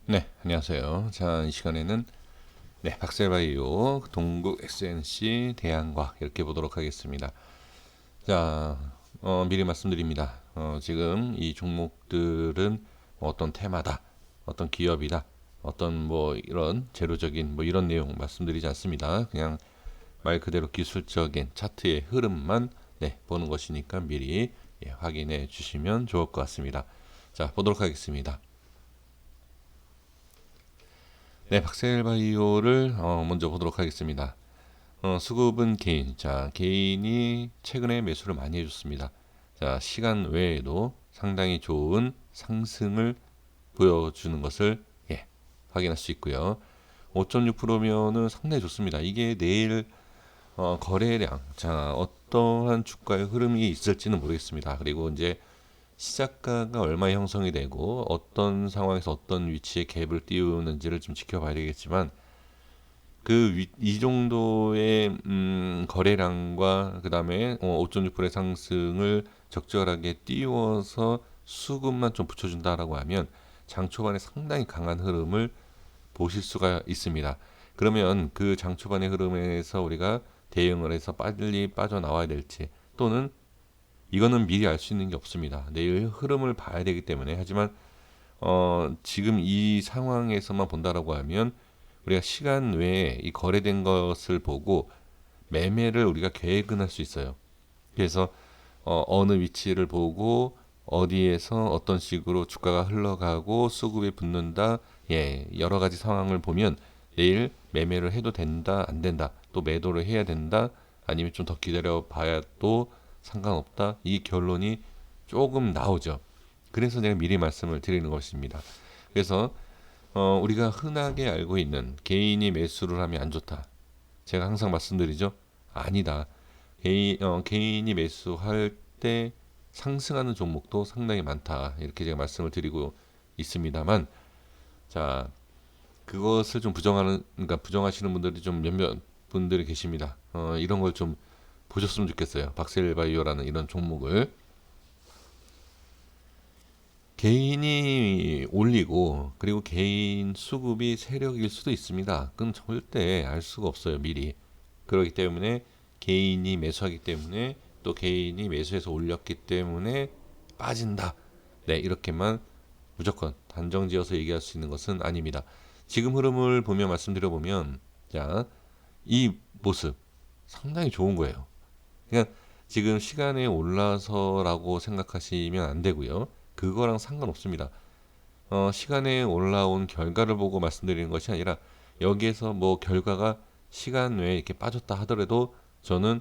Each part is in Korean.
네, 안녕하세요. 자, 이 시간에는 박셀바이오, 동국 SNC, 대한과학 이렇게 보도록 하겠습니다. 자, 미리 말씀드립니다. 지금 이 종목들은 어떤 테마다, 어떤 기업이다, 어떤 뭐 이런 재료적인 뭐 이런 내용 말씀드리지 않습니다. 그냥 말 그대로 기술적인 차트의 흐름만 보는 것이니까 미리 확인해 주시면 좋을 것 같습니다. 자, 보도록 하겠습니다. 박셀바이오를 먼저 보도록 하겠습니다. 수급은 개인. 자, 개인이 최근에 매수를 많이 해줬습니다. 자, 시간 외에도 상당히 좋은 상승을 보여주는 것을 확인할 수 있고요. 5.6%면은 상당히 좋습니다. 이게 내일 거래량, 자, 어떠한 주가의 흐름이 있을지는 모르겠습니다. 그리고 이제 시작가가 얼마 형성이 되고 어떤 상황에서 어떤 위치에 갭을 띄우는지를 좀 지켜봐야 되겠지만 이 정도의 거래량과 그 다음에 5.6%의 상승을 적절하게 띄워서 수급만 좀 붙여준다라고 하면 장 초반에 상당히 강한 흐름을 보실 수가 있습니다. 그러면 그 장 초반의 흐름에서 우리가 대응을 해서 빨리 빠져나와야 될지 또는 이거는 미리 알 수 있는 게 없습니다. 내일 흐름을 봐야 되기 때문에 하지만 지금 이 상황에서만 본다라고 하면 우리가 시간 외에 이 거래된 것을 보고 매매를 우리가 계획은 할 수 있어요. 그래서 어느 위치를 보고 어디에서 어떤 식으로 주가가 흘러가고 수급이 붙는다. 여러 가지 상황을 보면 내일 매매를 해도 된다, 안 된다. 또 매도를 해야 된다. 아니면 좀 더 기다려 봐야 또 상관없다. 이 결론이 조금 나오죠. 그래서 내가 미리 말씀을 드리는 것입니다. 그래서 우리가 흔하게 알고 있는 개인이 매수를 하면 안 좋다. 제가 항상 말씀드리죠. 아니다. 개인이 매수할 때 상승하는 종목도 상당히 많다. 이렇게 제가 말씀을 드리고 있습니다만, 자, 그것을 좀 그러니까 부정하시는 분들이 좀 몇몇 분들이 계십니다. 이런 걸 좀 보셨으면 좋겠어요. 박셀바이오라는 이런 종목을. 개인이 올리고 그리고 개인 수급이 세력일 수도 있습니다. 그건 절대 알 수가 없어요, 미리. 그렇기 때문에 개인이 매수하기 때문에 또 개인이 매수해서 올렸기 때문에 빠진다. 네, 이렇게만 무조건 단정지어서 얘기할 수 있는 것은 아닙니다. 지금 흐름을 보며 말씀드려 보면 자, 이 모습 상당히 좋은 거예요. 그냥 지금 시간에 올라서라고 생각하시면 안 되고요. 그거랑 상관없습니다. 시간에 올라온 결과를 보고 말씀드리는 것이 아니라 여기에서 뭐 결과가 시간 외에 이렇게 빠졌다 하더라도 저는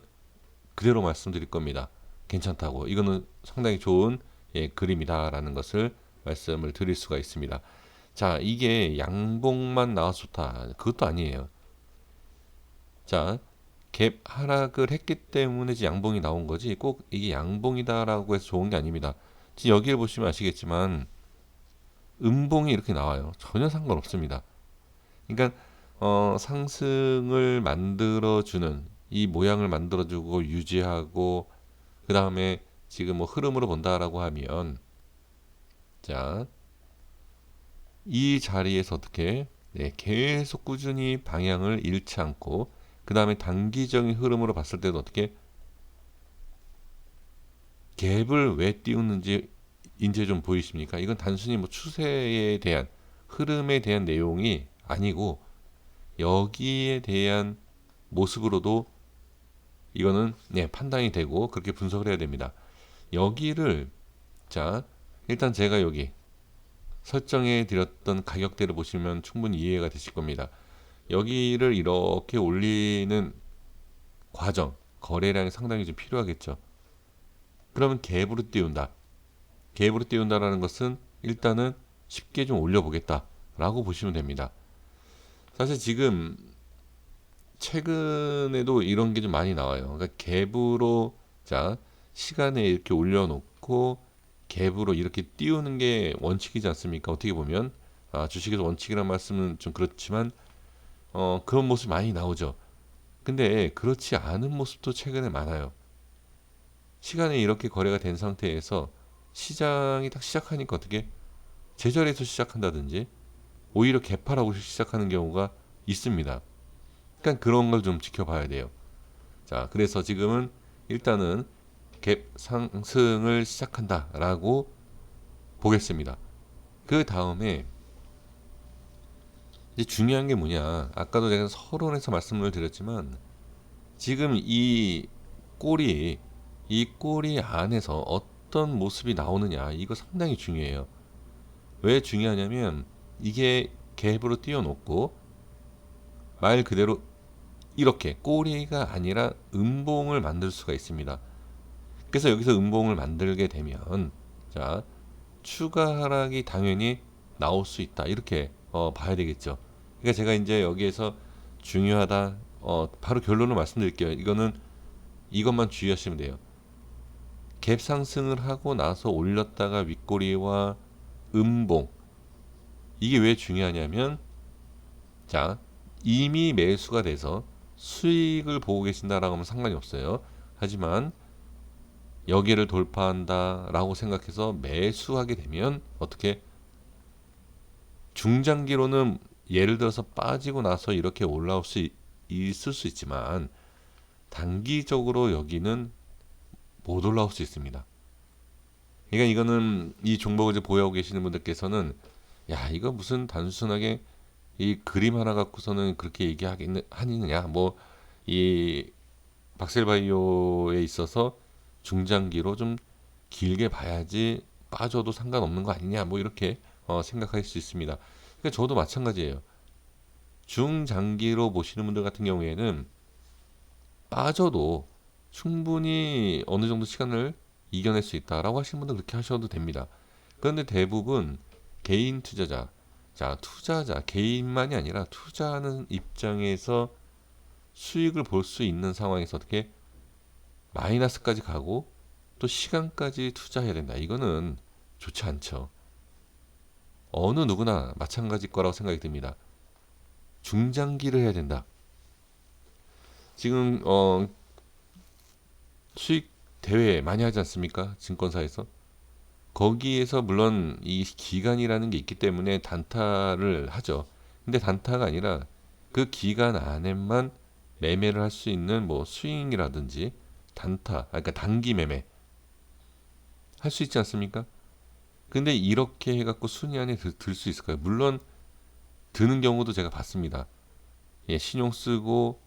그대로 말씀드릴 겁니다. 괜찮다고. 이거는 상당히 좋은 그림이다라는 것을 말씀을 드릴 수가 있습니다. 자, 이게 양봉만 나와서 좋다. 그것도 아니에요. 자, 갭 하락을 했기 때문에 이제 양봉이 나온 거지 꼭 이게 양봉이다라고 해서 좋은 게 아닙니다. 지금 여기를 보시면 아시겠지만 음봉이 이렇게 나와요. 전혀 상관없습니다. 그러니까 상승을 만들어주는 이 모양을 만들어주고 유지하고 그 다음에 지금 뭐 흐름으로 본다라고 하면 자, 이 자리에서 어떻게 계속 꾸준히 방향을 잃지 않고 그 다음에 단기적인 흐름으로 봤을 때도 어떻게 갭을 왜 띄우는지 이제 좀 보이십니까? 이건 단순히 뭐 추세에 대한 흐름에 대한 내용이 아니고 여기에 대한 모습으로도 이거는 판단이 되고 그렇게 분석을 해야 됩니다. 여기를 자 일단 제가 여기 설정해 드렸던 가격대를 보시면 충분히 이해가 되실 겁니다. 여기를 이렇게 올리는 과정 거래량이 상당히 좀 필요하겠죠. 그러면 갭으로 띄운다. 갭으로 띄운다라는 것은 일단은 쉽게 좀 올려보겠다라고 보시면 됩니다. 사실 지금 최근에도 이런 게 좀 많이 나와요. 그러니까 갭으로 자 시간에 이렇게 올려놓고 갭으로 이렇게 띄우는 게 원칙이지 않습니까? 어떻게 보면 주식에서 원칙이라는 말씀은 좀 그렇지만 그런 모습이 많이 나오죠. 근데 그렇지 않은 모습도 최근에 많아요. 시간에 이렇게 거래가 된 상태에서 시장이 딱 시작하니까 어떻게 제자리에서 시작한다든지 오히려 개파라고 시작하는 경우가 있습니다. 그러니까 그런 걸 좀 지켜봐야 돼요. 자, 그래서 지금은 일단은 갭 상승을 시작한다라고 보겠습니다. 그 다음에 이제 중요한 게 뭐냐? 아까도 제가 서론에서 말씀을 드렸지만 지금 이 꼬리 안에서 어떤 모습이 나오느냐 이거 상당히 중요해요. 왜 중요하냐면 이게 갭으로 띄워놓고 말 그대로 이렇게 꼬리가 아니라 음봉을 만들 수가 있습니다. 그래서 여기서 음봉을 만들게 되면 자 추가 하락이 당연히 나올 수 있다 이렇게 봐야 되겠죠. 그러니까 제가 이제 여기에서 중요하다 바로 결론을 말씀드릴게요. 이것만 주의하시면 돼요. 갭 상승을 하고 나서 올렸다가 윗꼬리와 음봉 이게 왜 중요하냐면 자 이미 매수가 돼서 수익을 보고 계신다라고 하면 상관이 없어요. 하지만 여기를 돌파한다라고 생각해서 매수하게 되면 어떻게 중장기로는 예를 들어서 빠지고 나서 이렇게 올라올 수 있을 수 있지만 단기적으로 여기는 못 올라올 수 있습니다. 그러니까 이거는 이 종목을 이제 보유하고 계시는 분들께서는 야 이거 무슨 단순하게 이 그림 하나 갖고서는 그렇게 얘기하느냐 뭐 이 박셀바이오에 있어서 중장기로 좀 길게 봐야지 빠져도 상관없는 거 아니냐 뭐 이렇게 생각할 수 있습니다. 그러니까 저도 마찬가지예요. 중장기로 보시는 분들 같은 경우에는 빠져도 충분히 어느 정도 시간을 이겨낼 수 있다라고 하시는 분들 그렇게 하셔도 됩니다. 그런데 대부분 개인 투자자, 자 투자자 개인만이 아니라 투자하는 입장에서 수익을 볼 수 있는 상황에서 어떻게 마이너스까지 가고 또 시간까지 투자해야 된다. 이거는 좋지 않죠. 어느 누구나 마찬가지일 거라고 생각이 듭니다. 중장기를 해야 된다. 지금 수익 대회 많이 하지 않습니까? 증권사에서. 거기에서 물론 이 기간이라는 게 있기 때문에 단타를 하죠. 근데 단타가 아니라 그 기간 안에만 매매를 할 수 있는 뭐 스윙이라든지 단타, 그러니까 단기 매매 할 수 있지 않습니까? 근데 이렇게 해갖고 순위 안에 들 수 있을까요? 물론 드는 경우도 제가 봤습니다. 예, 신용 쓰고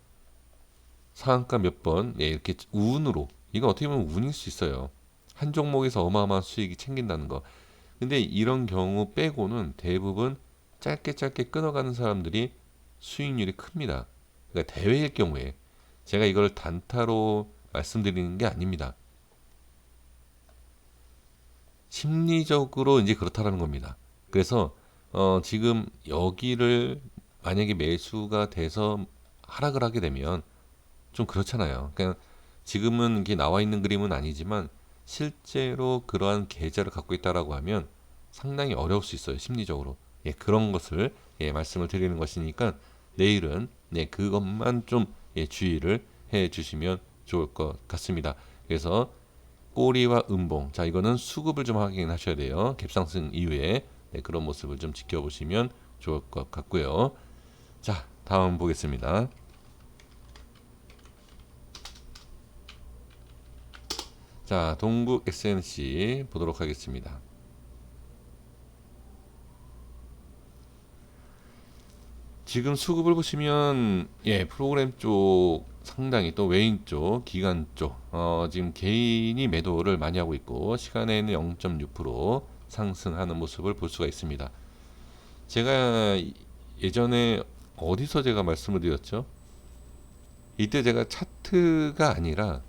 상한가 몇 번, 예, 이렇게 운으로. 이거 어떻게 보면 운일 수 있어요. 한 종목에서 어마어마한 수익이 챙긴다는 거. 근데 이런 경우 빼고는 대부분 짧게 짧게 끊어가는 사람들이 수익률이 큽니다. 그러니까 대회일 경우에 제가 이걸 단타로 말씀드리는 게 아닙니다. 심리적으로 이제 그렇다라는 겁니다. 그래서 지금 여기를 만약에 매수가 돼서 하락을 하게 되면 좀 그렇잖아요. 그냥 지금은 이게 나와 있는 그림은 아니지만 실제로 그러한 계좌를 갖고 있다라고 하면 상당히 어려울 수 있어요. 심리적으로. 예, 그런 것을 예, 말씀을 드리는 것이니까 내일은 네, 그것만 좀 예, 주의를 해 주시면 좋을 것 같습니다. 그래서 꼬리와 음봉. 자, 이거는 수급을 좀 확인하셔야 돼요. 갭상승 이후에 네, 그런 모습을 좀 지켜보시면 좋을 것 같고요. 자, 다음 보겠습니다. 자, 동국 SNC 보도록 하겠습니다. 지금 수급을 보시면 예, 프로그램 쪽 상당히 또 외인 쪽, 기관 쪽 지금 개인이 매도를 많이 하고 있고 시간에는 0.6% 상승하는 모습을 볼 수가 있습니다. 제가 예전에 어디서 제가 말씀을 드렸죠? 이때 제가 차트가 아니라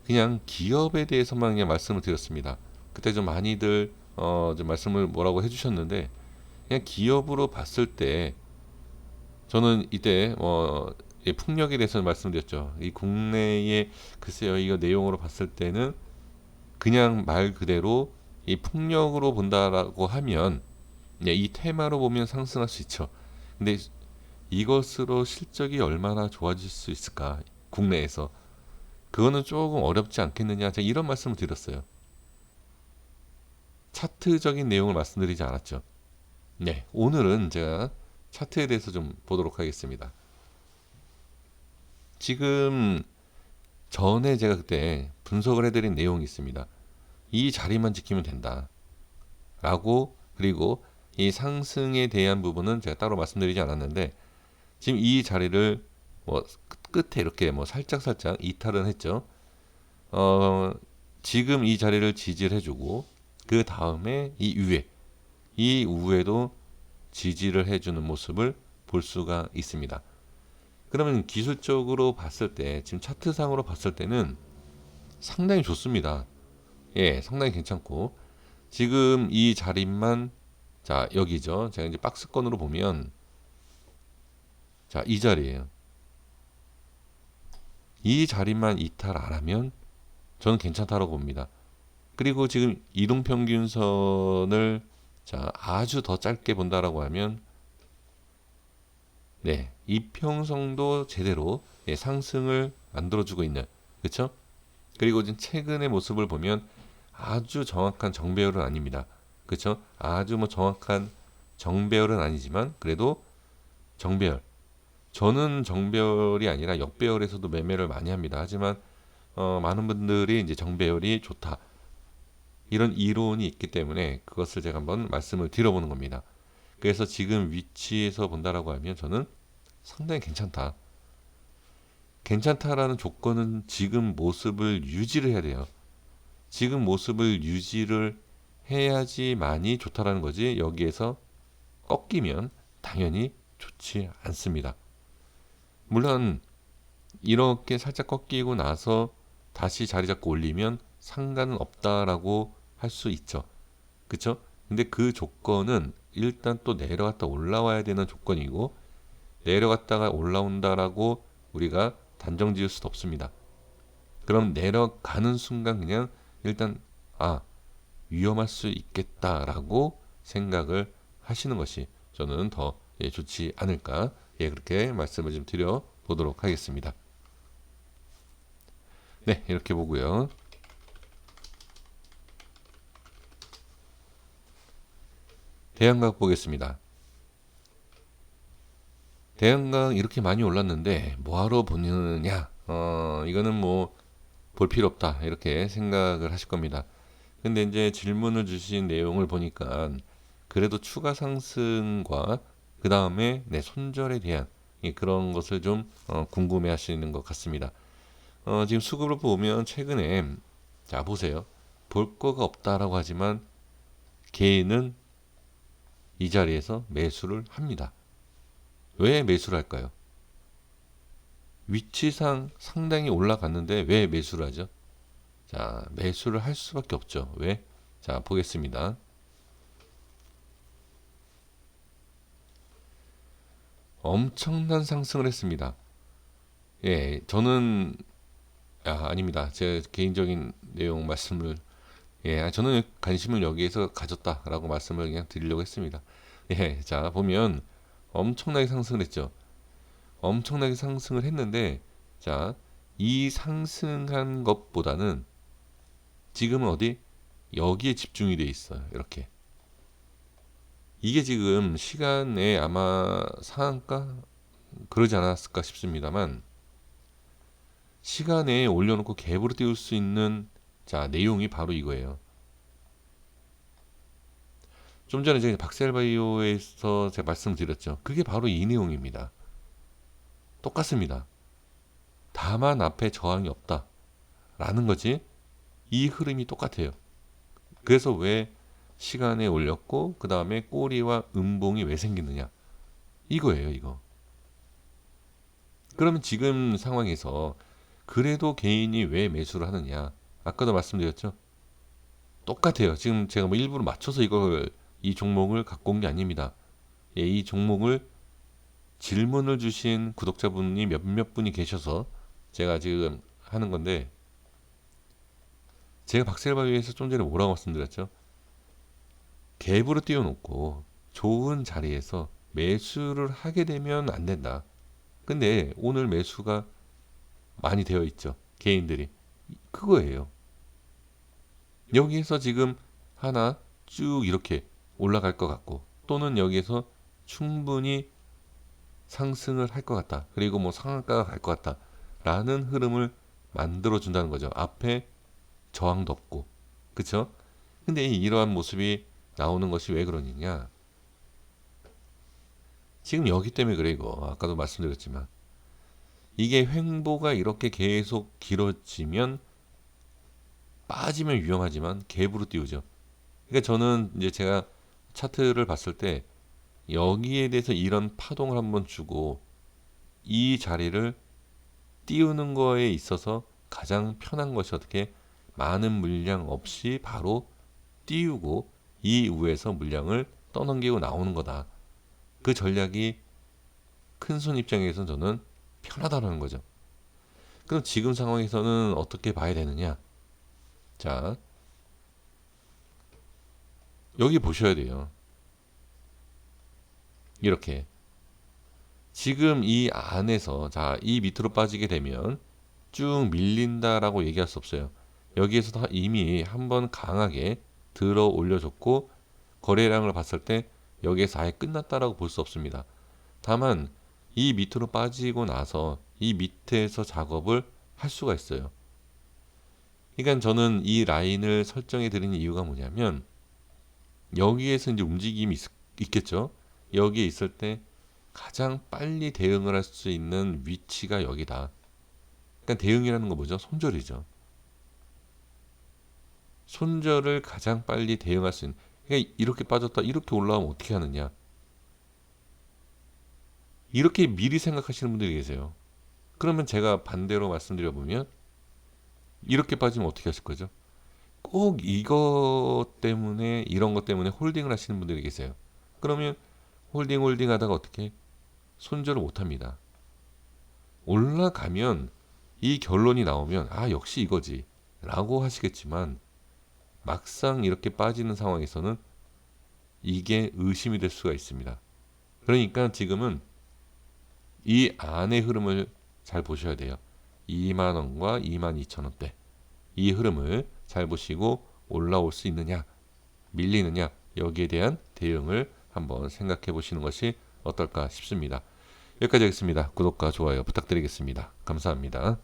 그냥 기업에 대해서만 그냥 말씀을 드렸습니다. 그때 좀 많이들 좀 말씀을 뭐라고 해주셨는데 그냥 기업으로 봤을 때 저는 이때 예, 풍력에 대해서 말씀드렸죠. 이 국내에 글쎄요 이거 내용으로 봤을 때는 그냥 말 그대로 이 풍력으로 본다라고 하면 예, 이 테마로 보면 상승할 수 있죠. 근데 이것으로 실적이 얼마나 좋아질 수 있을까 국내에서 그거는 조금 어렵지 않겠느냐 제가 이런 말씀을 드렸어요. 차트적인 내용을 말씀드리지 않았죠. 네, 오늘은 제가 차트에 대해서 좀 보도록 하겠습니다. 지금 전에 제가 그때 분석을 해드린 내용이 있습니다. 이 자리만 지키면 된다. 라고, 그리고 이 상승에 대한 부분은 제가 따로 말씀드리지 않았는데, 지금 이 자리를 뭐 끝에 이렇게 뭐 살짝 이탈은 했죠. 어, 지금 이 자리를 지지를 해주고, 그 다음에 이 위에도 지지를 해주는 모습을 볼 수가 있습니다. 그러면 기술적으로 봤을 때, 지금 차트상으로 봤을 때는 상당히 좋습니다. 예, 상당히 괜찮고, 지금 이 자리만, 자, 여기죠. 제가 이제 박스권으로 보면, 자, 이 자리예요. 이 자리만 이탈 안 하면 저는 괜찮다고 봅니다. 그리고 지금 이동평균선을 자, 아주 더 짧게 본다라고 하면, 네, 이평선도 제대로 예, 상승을 만들어주고 있는, 그렇죠? 그리고 지금 최근의 모습을 보면 아주 정확한 정배열은 아닙니다. 그렇죠? 아주 뭐 정확한 정배열은 아니지만 그래도 정배열. 저는 정배열이 아니라 역배열에서도 매매를 많이 합니다. 하지만 많은 분들이 이제 정배열이 좋다. 이런 이론이 있기 때문에 그것을 제가 한번 말씀을 드려보는 겁니다. 그래서 지금 위치에서 본다라고 하면 저는 상당히 괜찮다. 괜찮다라는 조건은 지금 모습을 유지를 해야 돼요. 지금 모습을 유지를 해야지만이 좋다라는 거지. 여기에서 꺾이면 당연히 좋지 않습니다. 물론 이렇게 살짝 꺾이고 나서 다시 자리 잡고 올리면 상관은 없다라고 할 수 있죠. 그쵸? 근데 그 조건은 일단 또 내려갔다 올라와야 되는 조건이고, 내려갔다가 올라온다라고 우리가 단정 지을 수도 없습니다. 그럼 내려가는 순간 그냥 일단 위험할 수 있겠다라고 생각을 하시는 것이 저는 더 좋지 않을까, 그렇게 말씀을 좀 드려 보도록 하겠습니다. 네, 이렇게 보고요. 대형각 보겠습니다. 대형각 이렇게 많이 올랐는데 뭐하러 보느냐? 이거는 뭐 볼 필요 없다 이렇게 생각을 하실 겁니다. 근데 이제 질문을 주신 내용을 보니까 그래도 추가 상승과 그 다음에 손절에 대한 그런 것을 좀 궁금해 하시는 것 같습니다. 지금 수급을 보면 최근에, 자 보세요. 볼 거가 없다라고 하지만 개인은 이 자리에서 매수를 합니다. 왜 매수를 할까요? 위치상 상당히 올라갔는데 왜 매수를 하죠? 자, 매수를 할 수밖에 없죠. 왜? 자, 보겠습니다. 엄청난 상승을 했습니다. 예, 저는 아닙니다. 제 개인적인 내용 말씀을, 저는 관심을 여기에서 가졌다라고 말씀을 그냥 드리려고 했습니다. 예, 자, 보면 엄청나게 상승을 했죠. 엄청나게 상승을 했는데, 자, 이 상승한 것보다는 지금은 어디? 여기에 집중이 돼 있어요. 이렇게. 이게 지금 시간에 아마 상한가? 그러지 않았을까 싶습니다만, 시간에 올려놓고 갭으로 띄울 수 있는 자 내용이 바로 이거예요. 좀 전에 제가 박셀바이오에서 제가 말씀드렸죠. 그게 바로 이 내용입니다. 똑같습니다. 다만 앞에 저항이 없다라는 거지. 이 흐름이 똑같아요. 그래서 왜 시간에 올렸고 그 다음에 꼬리와 음봉이 왜 생기느냐, 이거예요. 이거. 그러면 지금 상황에서 그래도 개인이 왜 매수를 하느냐, 아까도 말씀드렸죠. 똑같아요. 지금 제가 뭐 일부러 맞춰서 이 종목을 갖고 온 게 아닙니다. 이 종목을 질문을 주신 구독자분이 몇몇 분이 계셔서 제가 지금 하는 건데, 제가 박셀바위에서 좀 전에 뭐라고 말씀드렸죠? 갭으로 띄워놓고 좋은 자리에서 매수를 하게 되면 안 된다. 근데 오늘 매수가 많이 되어 있죠. 개인들이. 그거예요. 여기에서 지금 하나 쭉 이렇게 올라갈 것 같고 또는 여기에서 충분히 상승을 할 것 같다. 그리고 뭐 상한가가 갈 것 같다. 라는 흐름을 만들어 준다는 거죠. 앞에 저항도 없고. 그쵸? 근데 이러한 모습이 나오는 것이 왜 그러느냐? 지금 여기 때문에 그래 이거. 아까도 말씀드렸지만 이게 횡보가 이렇게 계속 길어지면 빠지면 위험하지만 갭으로 띄우죠. 그러니까 저는 이제 제가 차트를 봤을 때 여기에 대해서 이런 파동을 한번 주고 이 자리를 띄우는 거에 있어서 가장 편한 것이 어떻게 많은 물량 없이 바로 띄우고 이후에서 물량을 떠넘기고 나오는 거다. 그 전략이 큰 손 입장에서 저는 편하다는 거죠. 그럼 지금 상황에서는 어떻게 봐야 되느냐? 자, 여기 보셔야 돼요. 이렇게 지금 이 안에서 이 밑으로 빠지게 되면 쭉 밀린다라고 얘기할 수 없어요. 여기에서 다 이미 한번 강하게 들어 올려줬고 거래량을 봤을 때 여기에서 아예 끝났다라고 볼 수 없습니다. 다만 이 밑으로 빠지고 나서 이 밑에서 작업을 할 수가 있어요. 그러니까 저는 이 라인을 설정해 드리는 이유가 뭐냐면 여기에서 이제 움직임이 있겠죠. 여기에 있을 때 가장 빨리 대응을 할 수 있는 위치가 여기다. 그러니까 대응이라는 거 뭐죠? 손절이죠. 손절을 가장 빨리 대응할 수 있는. 그러니까 이렇게 빠졌다 이렇게 올라오면 어떻게 하느냐. 이렇게 미리 생각하시는 분들이 계세요. 그러면 제가 반대로 말씀드려 보면 이렇게 빠지면 어떻게 하실 거죠? 꼭 이것 때문에 이런 것 때문에 홀딩을 하시는 분들이 계세요. 그러면 홀딩 하다가 어떻게 손절을 못 합니다. 올라가면 이 결론이 나오면 역시 이거지 라고 하시겠지만 막상 이렇게 빠지는 상황에서는 이게 의심이 될 수가 있습니다. 그러니까 지금은 이 안의 흐름을 잘 보셔야 돼요. 2만원과 22,000원대 이 흐름을 잘 보시고 올라올 수 있느냐 밀리느냐 여기에 대한 대응을 한번 생각해 보시는 것이 어떨까 싶습니다. 여기까지 하겠습니다. 구독과 좋아요 부탁드리겠습니다. 감사합니다.